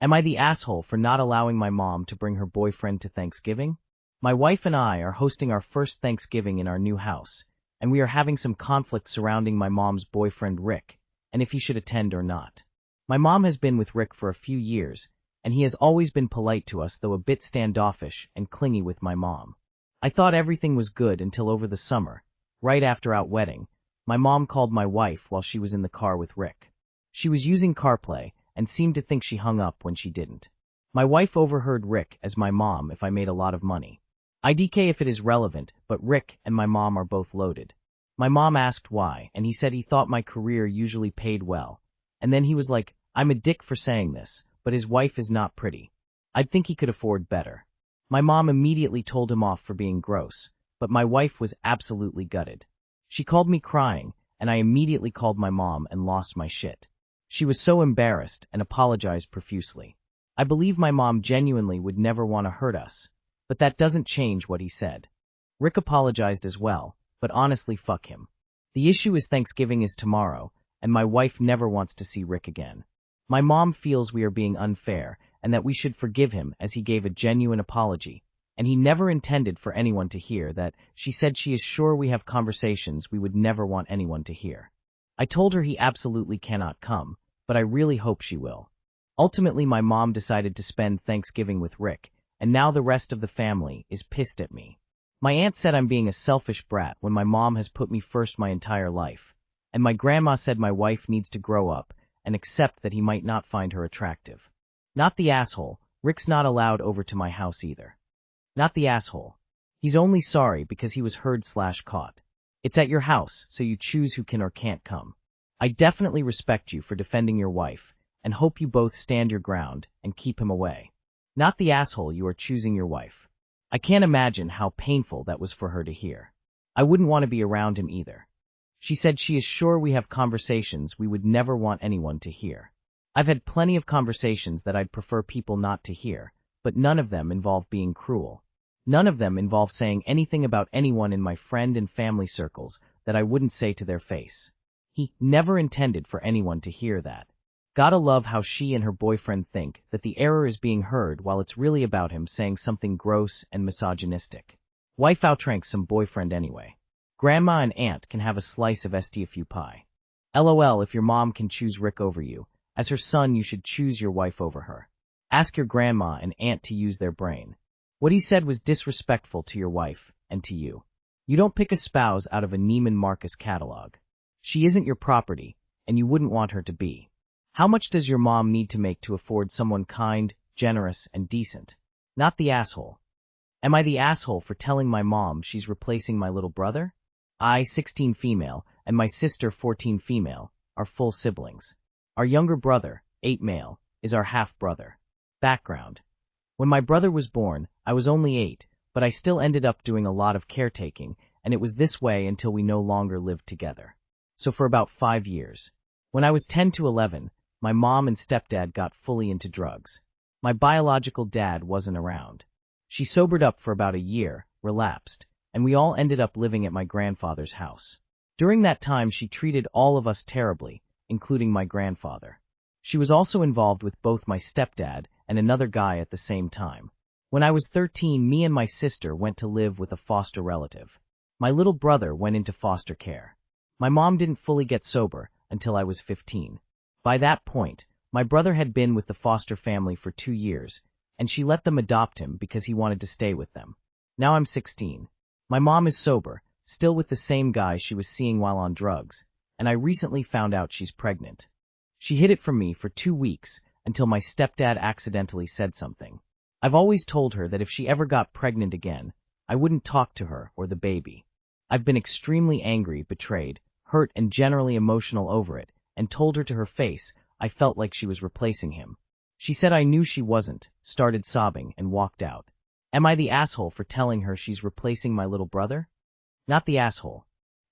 Am I the asshole for not allowing my mom to bring her boyfriend to Thanksgiving? My wife and I are hosting our first Thanksgiving in our new house, and we are having some conflict surrounding my mom's boyfriend Rick, and if he should attend or not. My mom has been with Rick for a few years, and he has always been polite to us, though a bit standoffish and clingy with my mom. I thought everything was good until over the summer, right after our wedding, my mom called my wife while she was in the car with Rick. She was using CarPlay and seemed to think she hung up when she didn't. My wife overheard Rick as my mom if I made a lot of money. IDK if it is relevant, but Rick and my mom are both loaded. My mom asked why, and he said he thought my career usually paid well. And then he was like, I'm a dick for saying this, but his wife is not pretty. I'd think he could afford better. My mom immediately told him off for being gross, but my wife was absolutely gutted. She called me crying, and I immediately called my mom and lost my shit. She was so embarrassed and apologized profusely. I believe my mom genuinely would never want to hurt us, but that doesn't change what he said. Rick apologized as well, but honestly fuck him. The issue is Thanksgiving is tomorrow, and my wife never wants to see Rick again. My mom feels we are being unfair and that we should forgive him as he gave a genuine apology, and he never intended for anyone to hear that. She said she is sure we have conversations we would never want anyone to hear. I told her he absolutely cannot come, but I really hope she will. Ultimately, my mom decided to spend Thanksgiving with Rick, and now the rest of the family is pissed at me. My aunt said I'm being a selfish brat when my mom has put me first my entire life, and my grandma said my wife needs to grow up and accept that he might not find her attractive. Not the asshole, Rick's not allowed over to my house either. Not the asshole. He's only sorry because he was heard/caught. It's at your house, so you choose who can or can't come. I definitely respect you for defending your wife, and hope you both stand your ground and keep him away. Not the asshole, you are choosing your wife. I can't imagine how painful that was for her to hear. I wouldn't want to be around him either. She said she is sure we have conversations we would never want anyone to hear. I've had plenty of conversations that I'd prefer people not to hear, but none of them involve being cruel. None of them involve saying anything about anyone in my friend and family circles that I wouldn't say to their face. He never intended for anyone to hear that. Gotta love how she and her boyfriend think that the error is being heard while it's really about him saying something gross and misogynistic. Wife outranks some boyfriend anyway. Grandma and aunt can have a slice of STFU pie. LOL, if your mom can choose Rick over you, as her son you should choose your wife over her. Ask your grandma and aunt to use their brain. What he said was disrespectful to your wife and to you. You don't pick a spouse out of a Neiman Marcus catalog. She isn't your property, and you wouldn't want her to be. How much does your mom need to make to afford someone kind, generous, and decent? Not the asshole. Am I the asshole for telling my mom she's replacing my little brother? I, 16 female, and my sister, 14 female, are full siblings. Our younger brother, 8 male, is our half-brother. Background. When my brother was born, I was only 8, but I still ended up doing a lot of caretaking, and it was this way until we no longer lived together. So for about 5 years. When I was 10 to 11, my mom and stepdad got fully into drugs. My biological dad wasn't around. She sobered up for about a year, relapsed, and we all ended up living at my grandfather's house. During that time she treated all of us terribly, including my grandfather. She was also involved with both my stepdad and another guy at the same time. When I was 13, me and my sister went to live with a foster relative. My little brother went into foster care. My mom didn't fully get sober until I was 15. By that point, my brother had been with the foster family for 2 years, and she let them adopt him because he wanted to stay with them. Now I'm 16. My mom is sober, still with the same guy she was seeing while on drugs, and I recently found out she's pregnant. She hid it from me for 2 weeks until my stepdad accidentally said something. I've always told her that if she ever got pregnant again, I wouldn't talk to her or the baby. I've been extremely angry, betrayed, hurt, and generally emotional over it, and told her to her face I felt like she was replacing him. She said I knew she wasn't, started sobbing, and walked out. Am I the asshole for telling her she's replacing my little brother? Not the asshole.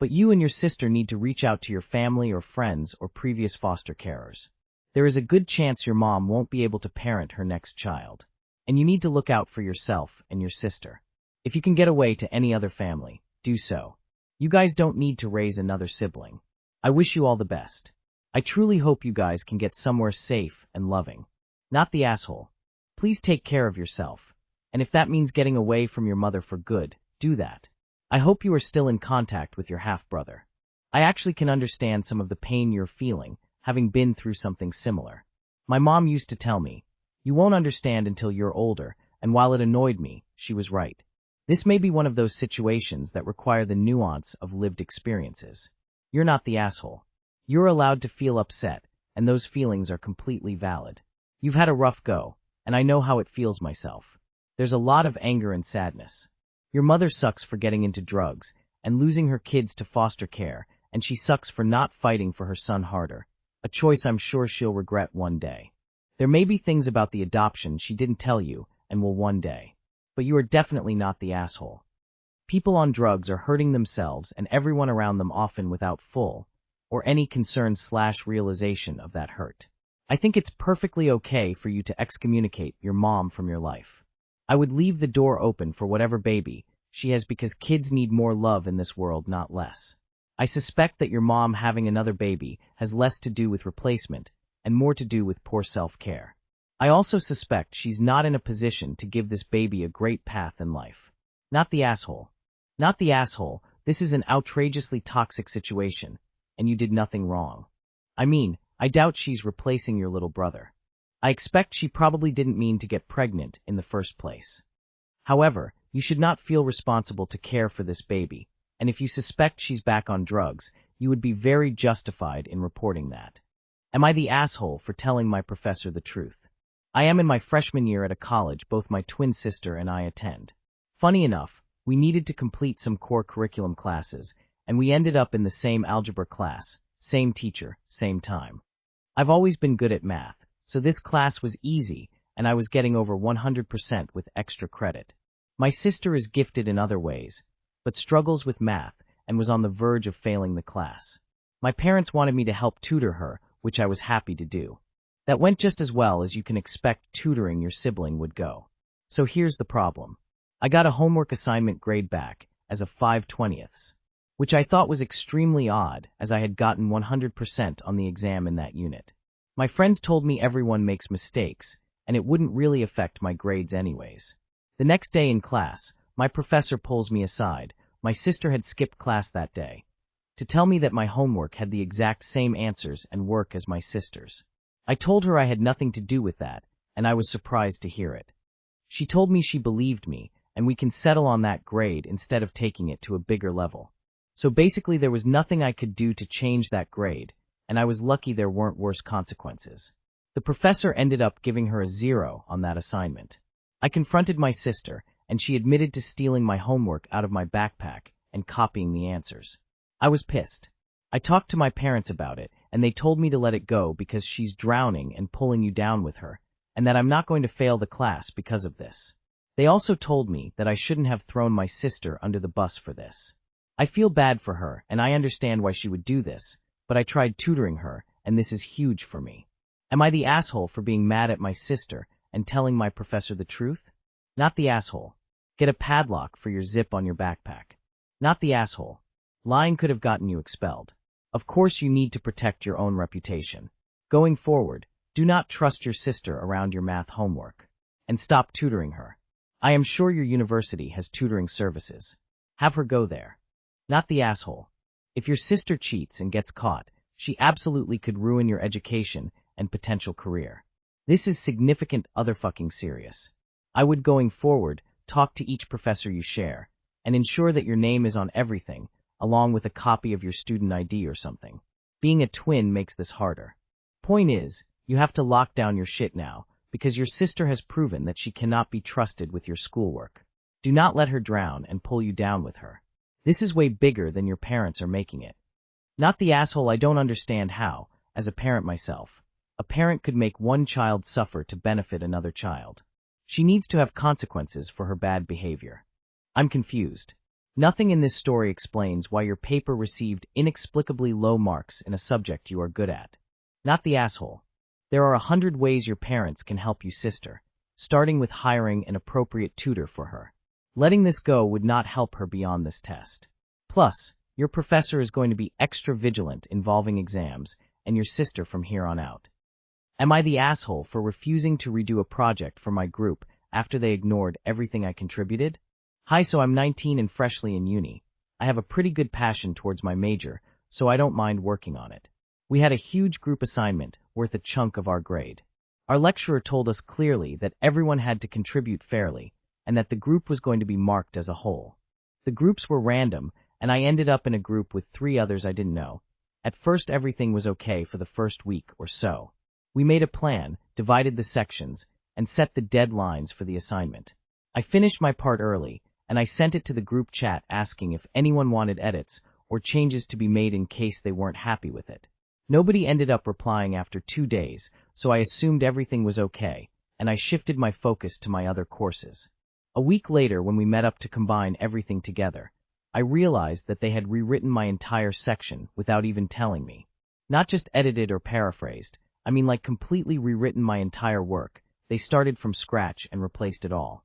But you and your sister need to reach out to your family or friends or previous foster carers. There is a good chance your mom won't be able to parent her next child. And you need to look out for yourself and your sister. If you can get away to any other family, do so. You guys don't need to raise another sibling. I wish you all the best. I truly hope you guys can get somewhere safe and loving. Not the asshole. Please take care of yourself. And if that means getting away from your mother for good, do that. I hope you are still in contact with your half-brother. I actually can understand some of the pain you're feeling, having been through something similar. My mom used to tell me, "You won't understand until you're older," and while it annoyed me, she was right. This may be one of those situations that require the nuance of lived experiences. You're not the asshole. You're allowed to feel upset, and those feelings are completely valid. You've had a rough go, and I know how it feels myself. There's a lot of anger and sadness. Your mother sucks for getting into drugs and losing her kids to foster care, and she sucks for not fighting for her son harder, a choice I'm sure she'll regret one day. There may be things about the adoption she didn't tell you and will one day. But you are definitely not the asshole. People on drugs are hurting themselves and everyone around them often without full or any concern/realization of that hurt. I think it's perfectly okay for you to excommunicate your mom from your life. I would leave the door open for whatever baby she has because kids need more love in this world, not less. I suspect that your mom having another baby has less to do with replacement and more to do with poor self-care. I also suspect she's not in a position to give this baby a great path in life. Not the asshole. Not the asshole, this is an outrageously toxic situation, and you did nothing wrong. I mean, I doubt she's replacing your little brother. I expect she probably didn't mean to get pregnant in the first place. However, you should not feel responsible to care for this baby, and if you suspect she's back on drugs, you would be very justified in reporting that. Am I the asshole for telling my professor the truth? I am in my freshman year at a college both my twin sister and I attend. Funny enough, we needed to complete some core curriculum classes, and we ended up in the same algebra class, same teacher, same time. I've always been good at math, so this class was easy, and I was getting over 100% with extra credit. My sister is gifted in other ways, but struggles with math and was on the verge of failing the class. My parents wanted me to help tutor her, which I was happy to do. That went just as well as you can expect tutoring your sibling would go. So here's the problem. I got a homework assignment grade back as a 5/20, which I thought was extremely odd as I had gotten 100% on the exam in that unit. My friends told me everyone makes mistakes, and it wouldn't really affect my grades anyways. The next day in class, my professor pulls me aside, my sister had skipped class that day, to tell me that my homework had the exact same answers and work as my sister's. I told her I had nothing to do with that, and I was surprised to hear it. She told me she believed me, and we can settle on that grade instead of taking it to a bigger level. So basically there was nothing I could do to change that grade, and I was lucky there weren't worse consequences. The professor ended up giving her a 0 on that assignment. I confronted my sister, and she admitted to stealing my homework out of my backpack and copying the answers. I was pissed. I talked to my parents about it, and they told me to let it go because she's drowning and pulling you down with her, and that I'm not going to fail the class because of this. They also told me that I shouldn't have thrown my sister under the bus for this. I feel bad for her, and I understand why she would do this, but I tried tutoring her, and this is huge for me. Am I the asshole for being mad at my sister and telling my professor the truth? Not the asshole. Get a padlock for your zip on your backpack. Not the asshole. Lying could have gotten you expelled. Of course you need to protect your own reputation. Going forward, do not trust your sister around your math homework. And stop tutoring her. I am sure your university has tutoring services. Have her go there. Not the asshole. If your sister cheats and gets caught, she absolutely could ruin your education and potential career. This is significant other fucking serious. I would going forward, talk to each professor you share, and ensure that your name is on everything, along with a copy of your student ID or something. Being a twin makes this harder. Point is, you have to lock down your shit now, because your sister has proven that she cannot be trusted with your schoolwork. Do not let her drown and pull you down with her. This is way bigger than your parents are making it. Not the asshole. I don't understand how, as a parent myself, a parent could make one child suffer to benefit another child. She needs to have consequences for her bad behavior. I'm confused. Nothing in this story explains why your paper received inexplicably low marks in a subject you are good at. Not the asshole. There are 100 ways your parents can help you, sister, starting with hiring an appropriate tutor for her. Letting this go would not help her beyond this test. Plus, your professor is going to be extra vigilant involving exams and your sister from here on out. Am I the asshole for refusing to redo a project for my group after they ignored everything I contributed? Hi, so I'm 19 and freshly in uni. I have a pretty good passion towards my major, so I don't mind working on it. We had a huge group assignment worth a chunk of our grade. Our lecturer told us clearly that everyone had to contribute fairly, and that the group was going to be marked as a whole. The groups were random, and I ended up in a group with 3 others I didn't know. At first everything was okay for the first week or so. We made a plan, divided the sections, and set the deadlines for the assignment. I finished my part early, and I sent it to the group chat asking if anyone wanted edits or changes to be made in case they weren't happy with it. Nobody ended up replying after 2 days, so I assumed everything was okay, and I shifted my focus to my other courses. A week later, when we met up to combine everything together, I realized that they had rewritten my entire section without even telling me. Not just edited or paraphrased, I mean like completely rewritten my entire work. They started from scratch and replaced it all.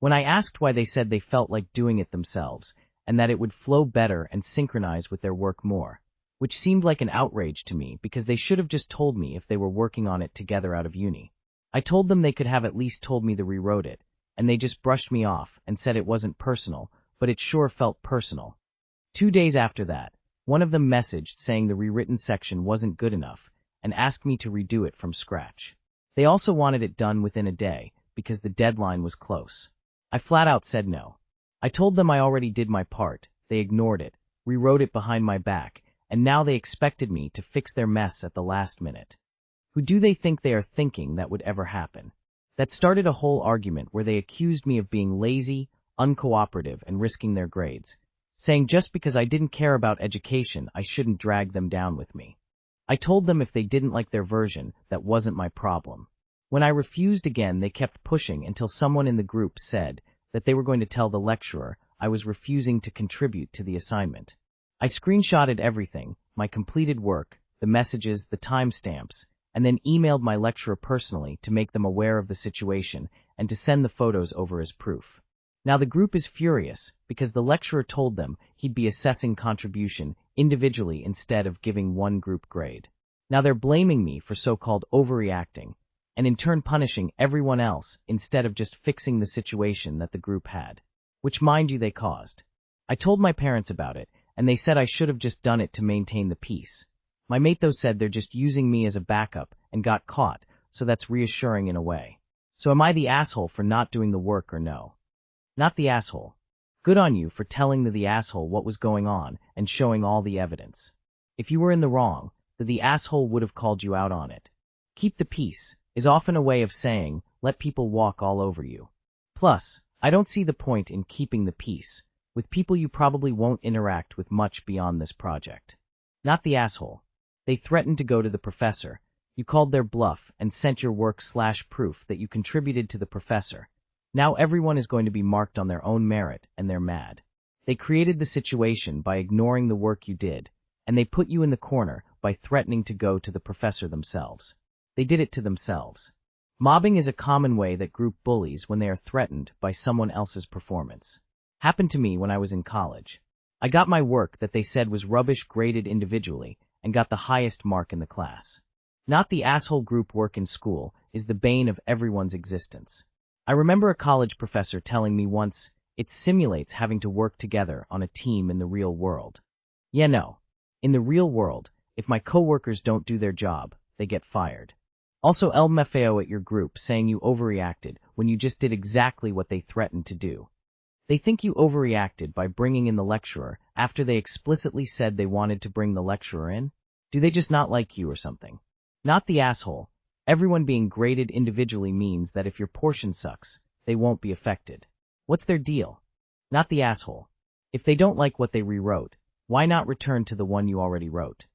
When I asked why, they said they felt like doing it themselves, and that it would flow better and synchronize with their work more, which seemed like an outrage to me because they should have just told me if they were working on it together out of uni. I told them they could have at least told me they rewrote it, and they just brushed me off and said it wasn't personal, but it sure felt personal. 2 days after that, one of them messaged saying the rewritten section wasn't good enough and asked me to redo it from scratch. They also wanted it done within a day because the deadline was close. I flat out said no. I told them I already did my part, they ignored it, rewrote it behind my back, and now they expected me to fix their mess at the last minute. Who do they think they are thinking that would ever happen? That started a whole argument where they accused me of being lazy, uncooperative, and risking their grades, saying just because I didn't care about education I shouldn't drag them down with me. I told them if they didn't like their version, that wasn't my problem. When I refused again, they kept pushing until someone in the group said that they were going to tell the lecturer I was refusing to contribute to the assignment. I screenshotted everything, my completed work, the messages, the timestamps, and then emailed my lecturer personally to make them aware of the situation and to send the photos over as proof. Now the group is furious because the lecturer told them he'd be assessing contribution individually instead of giving one group grade. Now they're blaming me for so-called overreacting, and in turn punishing everyone else instead of just fixing the situation that the group had, which mind you they caused. I told my parents about it, and they said I should have just done it to maintain the peace. My mate though said they're just using me as a backup and got caught, so that's reassuring in a way. So am I the asshole for not doing the work or no? Not the asshole. Good on you for telling the asshole what was going on and showing all the evidence. If you were in the wrong, the asshole would have called you out on it. Keep the peace is often a way of saying, let people walk all over you. Plus, I don't see the point in keeping the peace with people you probably won't interact with much beyond this project. Not the asshole. They threatened to go to the professor. You called their bluff and sent your work/proof that you contributed to the professor. Now everyone is going to be marked on their own merit, and they're mad. They created the situation by ignoring the work you did, and they put you in the corner by threatening to go to the professor themselves. They did it to themselves. Mobbing is a common way that group bullies when they are threatened by someone else's performance. Happened to me when I was in college. I got my work that they said was rubbish graded individually and got the highest mark in the class. Not the asshole group work in school is the bane of everyone's existence. I remember a college professor telling me once, it simulates having to work together on a team in the real world. Yeah, no. In the real world, if my coworkers don't do their job, they get fired. Also LMFAO at your group saying you overreacted when you just did exactly what they threatened to do. They think you overreacted by bringing in the lecturer after they explicitly said they wanted to bring the lecturer in? Do they just not like you or something? Not the asshole. Everyone being graded individually means that if your portion sucks, they won't be affected. What's their deal? Not the asshole. If they don't like what they rewrote, why not return to the one you already wrote?